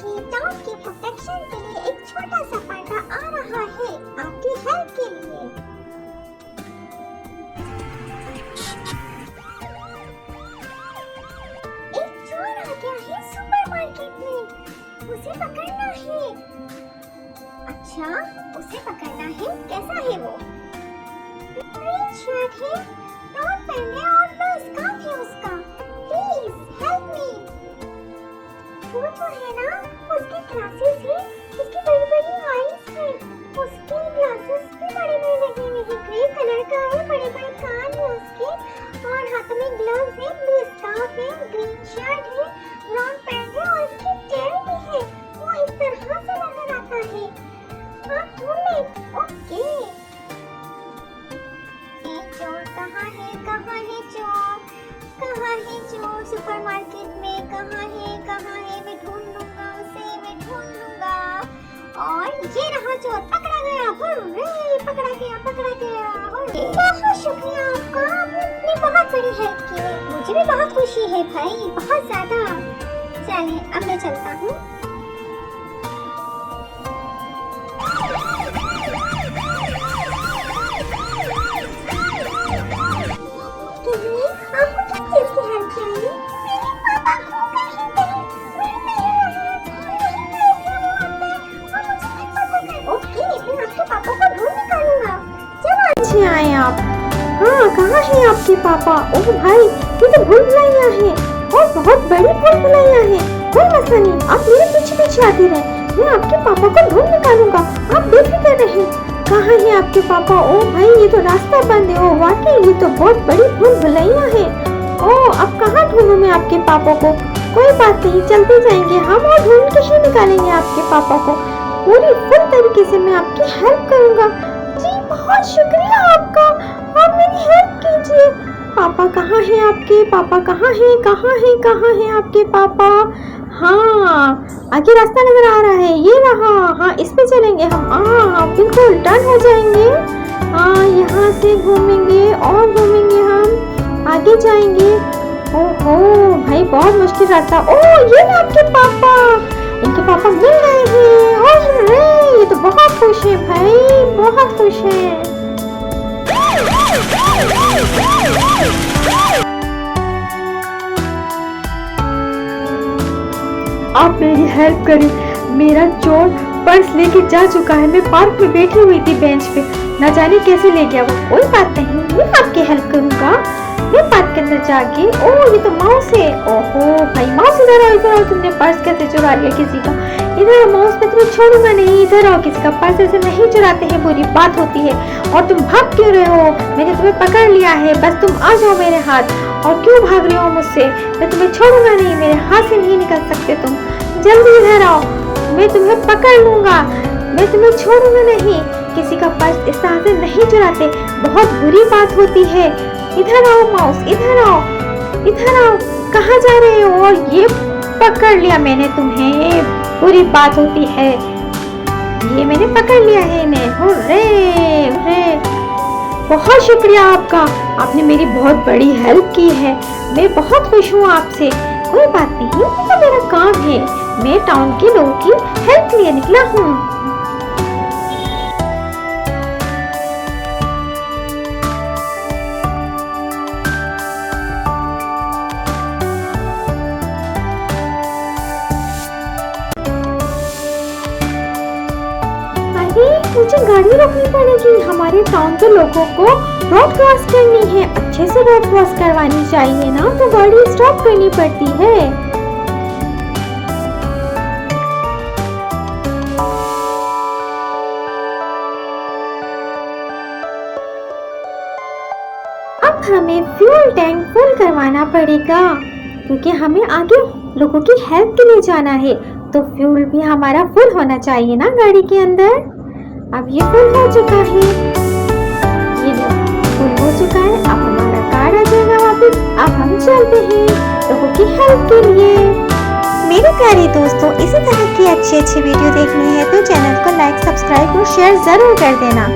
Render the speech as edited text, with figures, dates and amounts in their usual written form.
देखिए, टाउन की प्रोटेक्शन के लिए एक छोटा सा पांडा आ रहा है आपकी हेल्प के लिए। एक चोर आ गया है सुपरमार्केट में, उसे पकड़ना है। अच्छा, उसे पकड़ना है, कैसा है वो? ग्रीन शर्ट है, ब्राउन पैंट है और नोज काम है उसका। Please help me. वो तो है ना, उसकी ग्लासेस है, उसकी बड़ी बड़ी आईज है, उसके ग्लासेस भी बड़े बड़े लगे हुए हैं, ग्रे कलर का है, बड़े बड़े कान है उसके और हाथों में ग्लव्स है, ब्लू स्कार्फ है, ग्रीन शर्ट है, ब्राउन पैंट है और उसकी टेल भी है। वो इस तरह से नजर आता है। आप ढूंढे, ओके। ये चोर कहाँ है चोर? कहाँ है चोर? सुपरमार्केट में कहाँ है? मैं ढूंढ लूंगा उसे, मैं ढूंढ लूंगा। और ये रहा चोर, पकड़ा गया। हुर्रे, पकड़ा गया। हुर्रे। बहुत शुक्रिया आपका, आपने बहुत बड़ी हेल्प की है। मुझे भी बहुत खुशी है भाई, बहुत ज्यादा। चलिए अब मैं चलता हूँ। आए आप? हाँ, कहाँ हैं आपके पापा? ओह भाई, ये तो भूल भुलैया है और बहुत बड़ी भूल भुलैया है। कोई मसला नहीं, आप मेरे पीछे पीछे आते रहे, मैं आपके पापा को ढूंढ निकालूंगा। आप बेफिक्र रहे। कहाँ हैं आपके पापा? ओह भाई, ये तो रास्ता बंद है। ओह वाकई ये तो बहुत बड़ी भूल भुलैया है। ओह, अब कहाँ ढूंढूं मैं आपके पापा को? कोई बात नहीं, चलते जाएंगे हम और ढूंढ के ही निकालेंगे आपके पापा को। पूरी फुल तरीके से मैं आपकी हेल्प करूंगा। जी बहुत शुक्रिया आपका, आप मेरी हेल्प कीजिए। पापा कहाँ हैं आपके? पापा कहाँ हैं आपके पापा? हाँ, आगे रास्ता नजर आ रहा है, ये रहा। हाँ, इस पे चलेंगे हम। हाँ, बिल्कुल डन हो जाएंगे। हाँ, यहाँ से घूमेंगे और घूमेंगे, हम आगे जाएंगे। ओहो भाई, बहुत मुश्किल रास्ता। ओह, ये ना आपके पापा, इनके पापा मिल गए हैं। अरे ये तो बहुत खुश है भाई, बहुत खुश है। आप मेरी हेल्प करें, मेरा चोर पर्स लेके जा चुका है। मैं पार्क में बैठी हुई थी बेंच पे, न जाने कैसे ले गया वो। कोई बात नहीं, मैं आपकी हेल्प करूंगा। मैं पार्क के अंदर जाके, ओह ये तो माउस है। ओहो भाई, माउस इधर आओ, तुमने पर्स कैसे चुरा लिया किसी का? इधर माउस, मैं तुम्हें छोड़ूंगा नहीं। इधर आओ, किसी का पर्स ऐसे नहीं चुराते हैं, बुरी बात होती है। और तुम भाग क्यों रहे हो? मैंने तुम्हें पकड़ लिया है, बस तुम आ जाओ मेरे हाथ। और क्यों भाग रहे हो मुझसे? मैं तुम्हें छोड़ूंगा नहीं, मेरे हाथ से नहीं निकल सकते तुम। जल्दी इधर आओ, मैं तुम्हें पकड़ लूंगा, मैं तुम्हें छोड़ूंगा नहीं। किसी का पर्स इस तरह से नहीं चुराते, बहुत बुरी बात होती है। इधर आओ माउस, इधर आओ। कहाँ जा रहे हो? और ये पकड़ लिया मैंने तुम्हें, बुरी बात होती है। ये मैंने पकड़ लिया है इन्हें। हुर्रे, बहुत शुक्रिया आपका, आपने मेरी बहुत बड़ी हेल्प की है। मैं बहुत खुश हूँ आपसे। कोई बात नहीं, ये तो मेरा काम है, मैं टाउन के लोगों की हेल्प के लिए निकला हूँ। मुझे गाड़ी रोकनी पड़ेगी, हमारे टाउन के लोगों को रोड क्रॉस करनी है, अच्छे से रोड क्रॉस करवानी चाहिए ना, तो गाड़ी स्टॉप करनी पड़ती है। अब हमें फ्यूल टैंक फुल करवाना पड़ेगा, क्योंकि हमें आगे लोगों की हेल्प के लिए जाना है, तो फ्यूल भी हमारा फुल होना चाहिए ना गाड़ी के अंदर। अब ये फुल हो चुका है, ये लो फुल हो चुका है। अब हमारा कार आ जाएगा वापस। अब हम चलते हैं लोगों की हेल्प के लिए। मेरे प्यारे दोस्तों, इसी तरह की अच्छी वीडियो देखनी है तो चैनल को लाइक, सब्सक्राइब और शेयर जरूर कर देना।